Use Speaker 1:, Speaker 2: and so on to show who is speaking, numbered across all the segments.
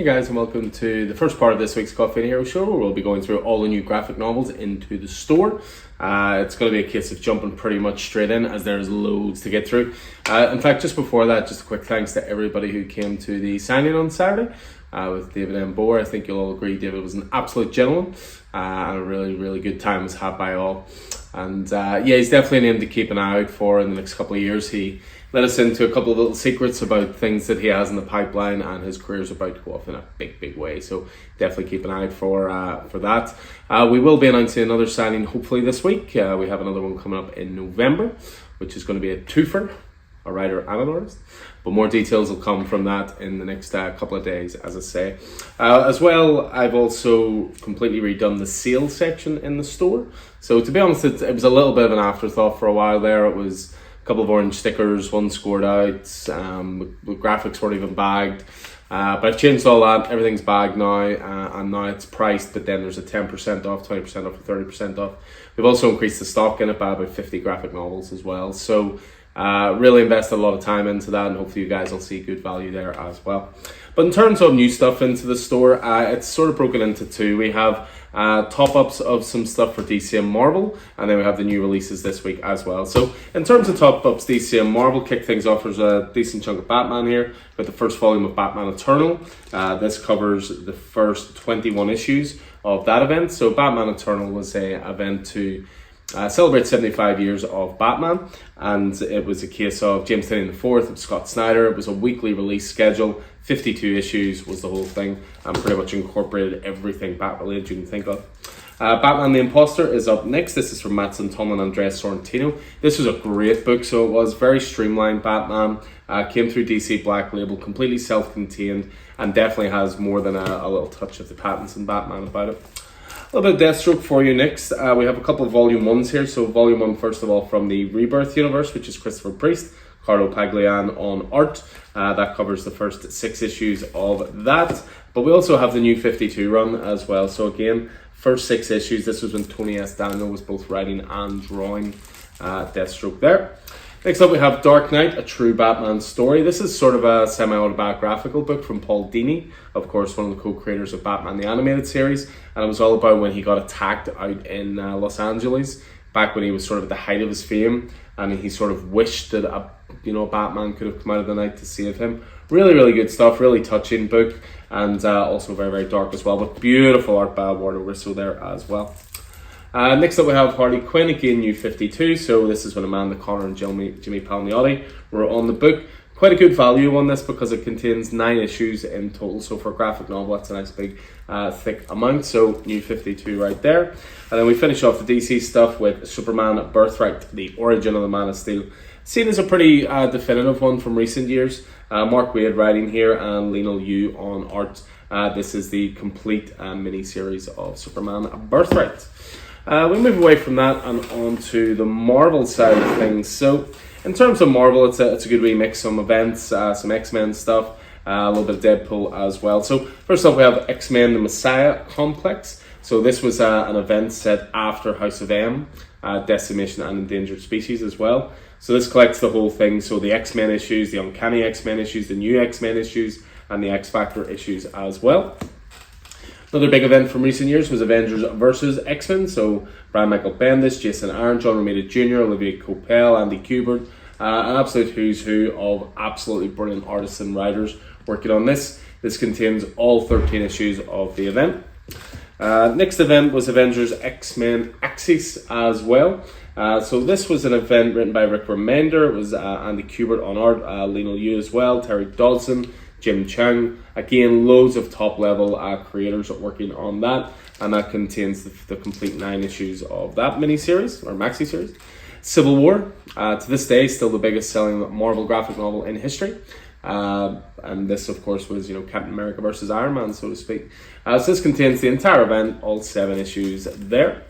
Speaker 1: guys, and welcome to the first part of this week's Coffee and Hero show, where we'll be going through all the new graphic novels into the store. It's going to be a case of jumping pretty much straight in, as there's loads to get through. In fact, just before that, just a quick thanks to everybody who came to the signing on Saturday with David Embore. I think you'll all agree David was an absolute gentleman, and a really good time was had by all. And he's definitely a name to keep an eye out for in the next couple of years. He let us into a couple of little secrets about things that he has in the pipeline, and his career's about to go off in a big way. So definitely keep an eye out for that. We will be announcing another signing hopefully this week. We have another one coming up in November, which is going to be a twofer, a writer and an artist. But more details will come from that in the next couple of days, as I say. As well, I've also completely redone the sales section in the store. So to be honest, it was a little bit of an afterthought for a while there. It was a couple of orange stickers, one scored out, the graphics weren't even bagged. But I've changed all that. Everything's bagged now, and now it's priced, but then there's a 10% off, 20% off, and 30% off. We've also increased the stock in it by about 50 graphic novels as well. So really invested a lot of time into that, and hopefully you guys will see good value there as well. But in terms of new stuff into the store, it's sort of broken into two. We have top-ups of some stuff for DC and Marvel, and then we have the new releases this week as well. So in terms of top-ups, DC and Marvel kick things off. There's a decent chunk of Batman here with the first volume of Batman Eternal. This covers the first 21 issues of that event. So Batman Eternal was an event to celebrate 75 years of Batman, and it was a case of James Tynion IV and Scott Snyder. It was a weekly release schedule, 52 issues was the whole thing, and pretty much incorporated everything Bat-related you can think of. Batman the Imposter is up next. This is from Matt Santon and Andrea Sorrentino. This was a great book, so it was very streamlined Batman, came through DC Black Label, completely self-contained, and definitely has more than a little touch of the Pattinson Batman about it. A little bit of Deathstroke for you next. We have a couple of volume ones here. So volume one, first of all, from the Rebirth universe, which is Christopher Priest, Carlo Paglian on art. That covers the first 6 issues of that. But we also have the new 52 run as well. So again, first 6 issues. This was when Tony S. Daniel was both writing and drawing Deathstroke there. Next up, we have Dark Knight, a true Batman story. This is sort of a semi-autobiographical book from Paul Dini, of course, one of the co-creators of Batman the Animated Series, and it was all about when he got attacked out in Los Angeles, back when he was sort of at the height of his fame, and he sort of wished that Batman could have come out of the night to save him. Really good stuff, really touching book, and also very dark as well, but beautiful art by Eduardo Risso there as well. Next up, we have Harley Quinn, again, New 52. So this is when Amanda Conner and Jimmy Palmiotti were on the book. Quite a good value on this because it contains 9 issues in total. So for a graphic novel, that's a nice big thick amount. So New 52 right there. And then we finish off the DC stuff with Superman Birthright, the origin of the Man of Steel. Seen as a pretty definitive one from recent years. Mark Waid writing here and Lionel Yu on art. This is the complete mini-series of Superman Birthright. We move away from that and on to the Marvel side of things. So in terms of Marvel, it's a good remix, some events, some X-Men stuff, a little bit of Deadpool as well. So first off, we have X-Men The Messiah Complex. So this was an event set after House of M, Decimation and Endangered Species as well. So this collects the whole thing. So the X-Men issues, the Uncanny X-Men issues, the new X-Men issues, and the X-Factor issues as well. Another big event from recent years was Avengers vs. X-Men. So Brian Michael Bendis, Jason Aaron, John Romita Jr., Olivier Coipel, Andy Kubert, an absolute who's who of absolutely brilliant artists and writers working on this. This contains all 13 issues of the event. Next event was Avengers X-Men Axis as well. So this was an event written by Rick Remender. It was Andy Kubert on art, Lionel Yu as well, Terry Dodson, Jim Chung. Again, loads of top-level creators working on that, and that contains the complete 9 issues of that mini-series, or maxi-series. Civil War, to this day, still the biggest-selling Marvel graphic novel in history. And this, of course, was Captain America versus Iron Man, so to speak. So this contains the entire event, all 7 issues there.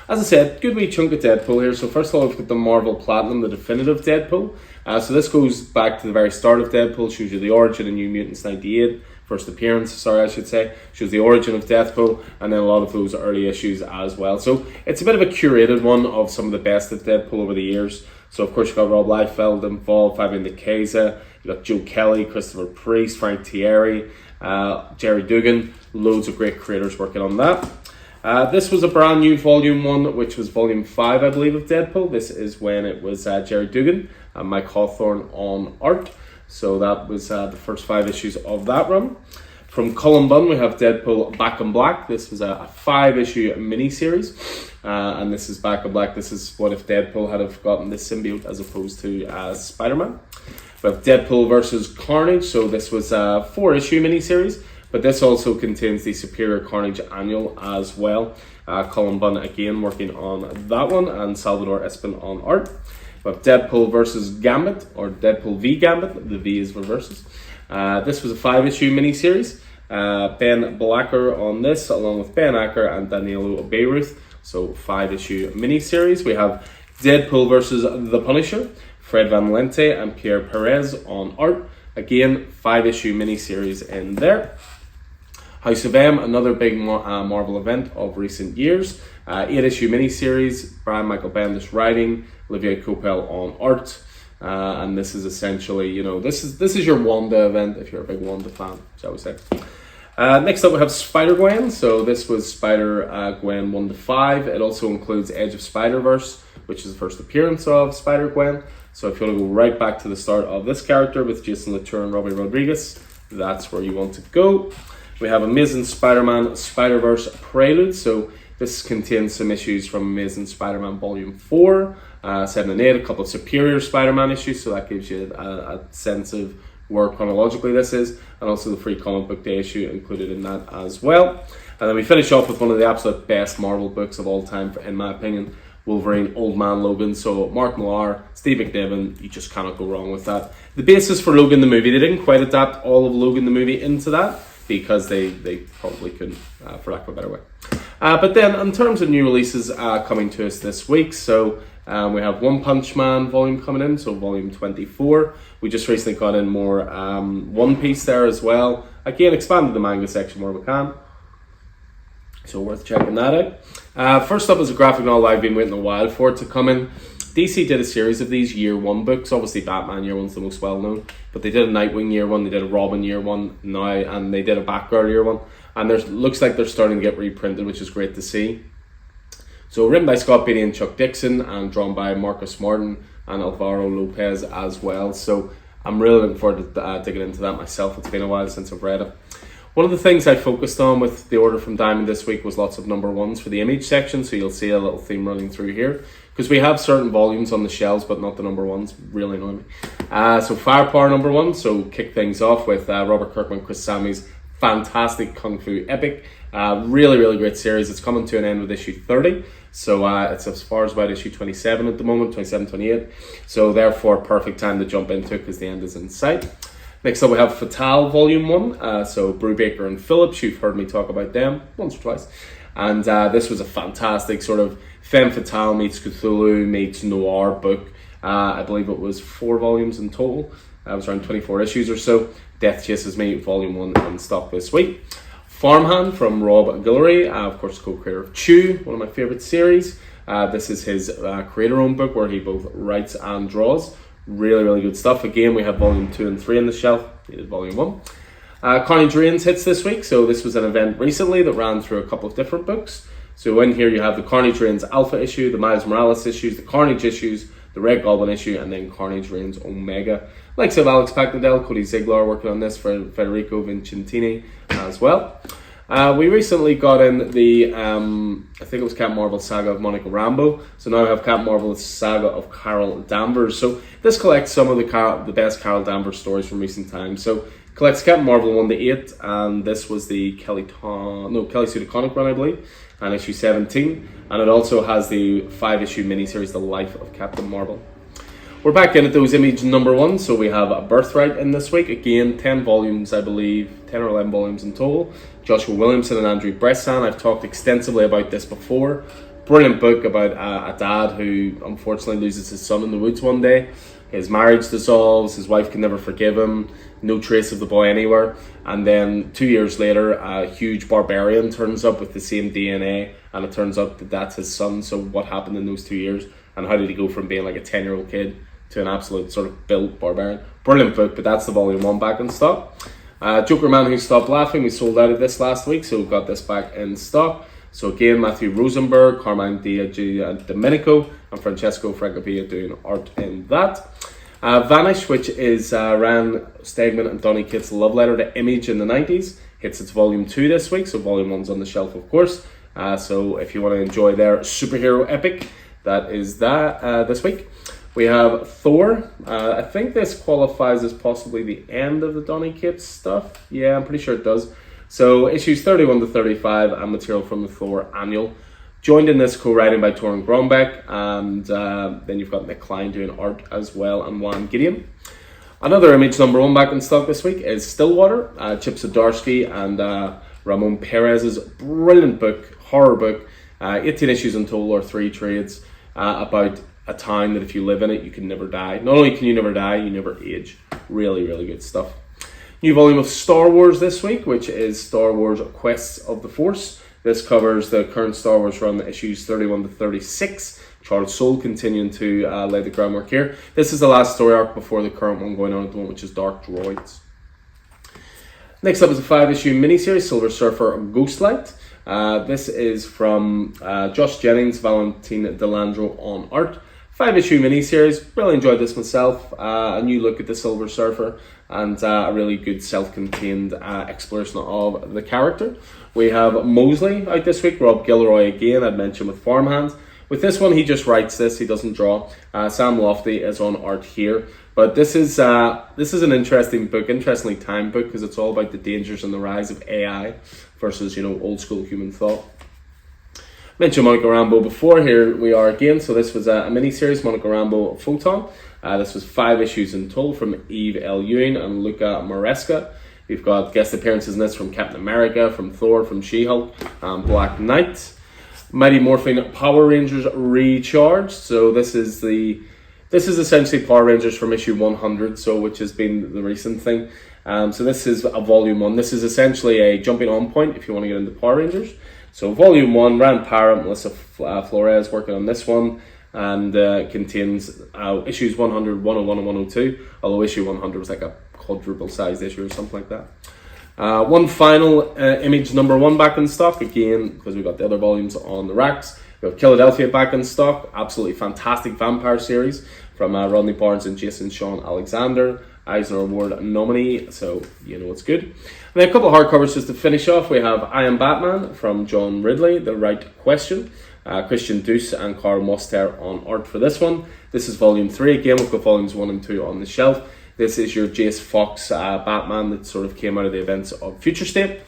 Speaker 1: As I said, good wee chunk of Deadpool here. So first of all, we've got the Marvel Platinum, the definitive Deadpool. So this goes back to the very start of Deadpool, shows you the origin of New Mutants 98, first appearance, I should say, shows the origin of Deadpool, and then a lot of those early issues as well. So it's a bit of a curated one of some of the best of Deadpool over the years. So of course you've got Rob Liefeld involved, Fabian Nicieza, you've got Joe Kelly, Christopher Priest, Frank Thierry, Jerry Dugan, loads of great creators working on that. This was a brand new volume 1, which was volume 5, I believe, of Deadpool. This is when it was Jerry Dugan and Mike Hawthorne on art. So that was the first 5 issues of that run. From Cullen Bunn, we have Deadpool Back in Black. This was a 5-issue miniseries, and this is Back in Black. This is what if Deadpool had have gotten this symbiote as opposed to Spider-Man. We have Deadpool versus Carnage. So this was a 4-issue miniseries, but this also contains the Superior Carnage Annual as well. Cullen Bunn again working on that one, and Salvador Espin on art. We have Deadpool versus Gambit, or Deadpool v Gambit. The V is for versus. This was a 5-issue miniseries. Ben Blacker on this, along with Ben Acker and Danilo Beyruth. So 5-issue miniseries. We have Deadpool versus The Punisher, Fred Van Lente and Pierre Perez on art. Again, 5-issue miniseries in there. House of M, another big Marvel event of recent years. 8-issue miniseries, Brian Michael Bendis writing, Olivier Coipel on art. And this is essentially, you know, this is your Wanda event if you're a big Wanda fan, shall we say. Next up we have Spider-Gwen. So this was Spider-Gwen 1 to 5. It also includes Edge of Spider-Verse, which is the first appearance of Spider-Gwen. So if you want to go right back to the start of this character with Jason Latour and Robbie Rodriguez, that's where you want to go. We have Amazing Spider-Man Spider-Verse Prelude. So this contains some issues from Amazing Spider-Man Volume 4, 7 and 8, a couple of Superior Spider-Man issues, so that gives you a sense of where chronologically this is, and also the free comic book day issue included in that as well. And then we finish off with one of the absolute best Marvel books of all time, in my opinion, Wolverine Old Man Logan. So Mark Millar, Steve McNiven, you just cannot go wrong with that. The basis for Logan the movie, they didn't quite adapt all of Logan the movie into that, because they probably couldn't, for lack of a better way. But then in terms of new releases coming to us this week, so we have One Punch Man volume coming in, so volume 24. We just recently got in more One Piece there as well. Again, expanded the manga section where we can, so worth checking that out. First up is a graphic novel I've been waiting a while for it to come in. DC did a series of these Year 1 books. Obviously Batman Year 1's the most well known, but they did a Nightwing Year 1, they did a Robin Year 1 now, and they did a Batgirl Year 1. And there looks like they're starting to get reprinted, which is great to see. So written by Scott Beatty and Chuck Dixon, and drawn by Marcus Martin and Alvaro Lopez as well. So I'm really looking forward to digging into that myself. It's been a while since I've read it. One of the things I focused on with the order from Diamond this week was lots of number 1s for the image section. So you'll see a little theme running through here, because we have certain volumes on the shelves, but not the number 1s. Really annoy me. So Firepower number 1. So kick things off with Robert Kirkman, Chris Sammy's fantastic Kung Fu epic. Really, really great series. It's coming to an end with issue 30. So it's as far as about issue 27 at the moment, 27, 28. So therefore, perfect time to jump into it because the end is in sight. Next up we have Fatale Volume 1. So Brubaker and Phillips, you've heard me talk about them once or twice. And this was a fantastic sort of Femme Fatale meets Cthulhu meets noir book. I believe it was 4 volumes in total. It was around 24 issues or so. Death Chases Me, Volume 1 in stock this week. Farmhand from Rob Guillory, of course co-creator of Chew, one of my favourite series. This is his creator-owned book where he both writes and draws. Really, really good stuff. Again, we have Volume 2 and 3 on the shelf. Needed Volume 1. Carnage Reigns hits this week. So this was an event recently that ran through a couple of different books. So in here you have the Carnage Reigns Alpha issue, the Miles Morales issues, the Carnage issues, the Red Goblin issue, and then Carnage Reigns Omega. Like so, Alex Packnadell, Cody Ziegler working on this for Federico Vincentini as well. We recently got in the, I think it was Captain Marvel Saga of Monica Rambeau. So now I have Captain Marvel's Saga of Carol Danvers. So this collects some of the best Carol Danvers stories from recent times. So collects Captain Marvel 1 to 8, and this was the Kelly Sue DeConnick run, I believe, and issue 17. And it also has the 5-issue miniseries, The Life of Captain Marvel. We're back in at those Image number 1, so we have a Birthright in this week. Again, 10 volumes, I believe, 10 or 11 volumes in total. Joshua Williamson and Andrew Bressan. I've talked extensively about this before. Brilliant book about a dad who unfortunately loses his son in the woods one day. His marriage dissolves, his wife can never forgive him, no trace of the boy anywhere. And then 2 years later, a huge barbarian turns up with the same DNA, and it turns out that that's his son. So what happened in those 2 years, and how did he go from being like a 10-year-old kid to an absolute sort of built barbarian? Brilliant book, but that's the Volume 1 back in stock. Joker Man Who Stopped Laughing, we sold out of this last week, so we've got this back in stock. So again, Matthew Rosenberg, Carmine Domenico, and Francesco Francavilla doing art in that. Vanish, which is Rand Stegman and Donny Cates' love letter to Image in the 90s, hits its volume 2 this week, so volume 1's on the shelf, of course. So if you want to enjoy their superhero epic, that is that this week. We have Thor. I think this qualifies as possibly the end of the Donny Cates stuff. Yeah, I'm pretty sure it does. So issues 31 to 35 and material from the Thor annual. Joined in this co-writing by Torun Grombeck, and then you've got Nick Klein doing art as well, and Juan Gideon. Another Image number 1 back in stock this week is Stillwater, Chip Zdarsky and Ramon Perez's brilliant book, horror book, 18 issues in total or 3 trades, about a town that if you live in it, you can never die. Not only can you never die, you never age. Really, really good stuff. New volume of Star Wars this week, which is Star Wars Quests of the Force. This covers the current Star Wars run, issues 31 to 36. Charles Soule continuing to lay the groundwork here. This is the last story arc before the current one going on at the moment, which is Dark Droids. Next up is a 5-issue miniseries, Silver Surfer Ghostlight. This is from Josh Jennings, Valentin Delandro on art. 5-issue miniseries, really enjoyed this myself. A new look at the Silver Surfer and a really good self-contained exploration of the character. We have Mosley out this week, Rob Gilroy again, I'd mentioned with Farmhands. With this one, he just writes this, he doesn't draw. Sam Lofty is on art here. But this is an interesting book, interestingly timed book, because it's all about the dangers and the rise of AI versus, old school human thought. Mentioned Monica Rambeau before, here we are again. So this was a mini-series, Monica Rambeau Photon. This was 5 issues in total from Eve L. Ewing and Luca Maresca. We've got guest appearances in this from Captain America, from Thor, from She-Hulk, Black Knight. Mighty Morphin Power Rangers Recharged. So this is essentially Power Rangers from issue 100, which has been the recent thing. So this is a volume 1. This is essentially a jumping on point if you want to get into Power Rangers. So volume 1, Rand Parrott, Melissa Flores working on this one, and contains issues 100, 101 and 102, although issue 100 was like a quadruple sized issue or something like that. One final Image number 1 back in stock, again, because we've got the other volumes on the racks. We have Philadelphia back in stock, absolutely fantastic vampire series from Rodney Barnes and Jason Sean Alexander, Eisner Award nominee, so it's good. And then a couple of hardcovers just to finish off. We have I Am Batman from John Ridley, The Right Question. Christian Duce and Carl Moster on art for this one. This is volume 3. Again, we've got volumes 1 and 2 on the shelf. This is your Jace Fox Batman that sort of came out of the events of Future State.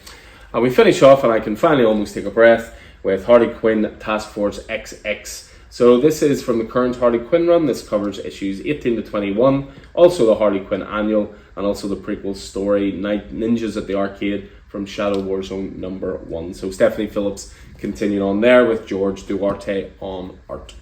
Speaker 1: And we finish off, and I can finally almost take a breath, with Harley Quinn Task Force XX. So this is from the current Harley Quinn run. This covers issues 18 to 21, also the Harley Quinn annual, and also the prequel story Night Ninjas at the Arcade from Shadow Warzone number 1. So Stephanie Phillips continuing on there with George Duarte on art.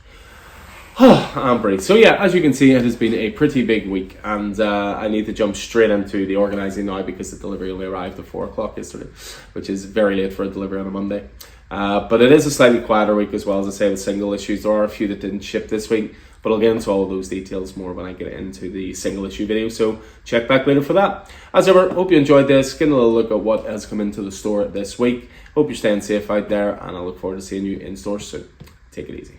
Speaker 1: Ambry. So yeah, as you can see, it has been a pretty big week, and I need to jump straight into the organising now because the delivery only arrived at 4 o'clock yesterday, which is very late for a delivery on a Monday. But it is a slightly quieter week as well, as I say, with single issues. There are a few that didn't ship this week, but I'll get into all of those details more when I get into the single issue video, so check back later for that. As ever, hope you enjoyed this, getting a little look at what has come into the store this week. Hope you're staying safe out there, and I look forward to seeing you in store soon. Take it easy.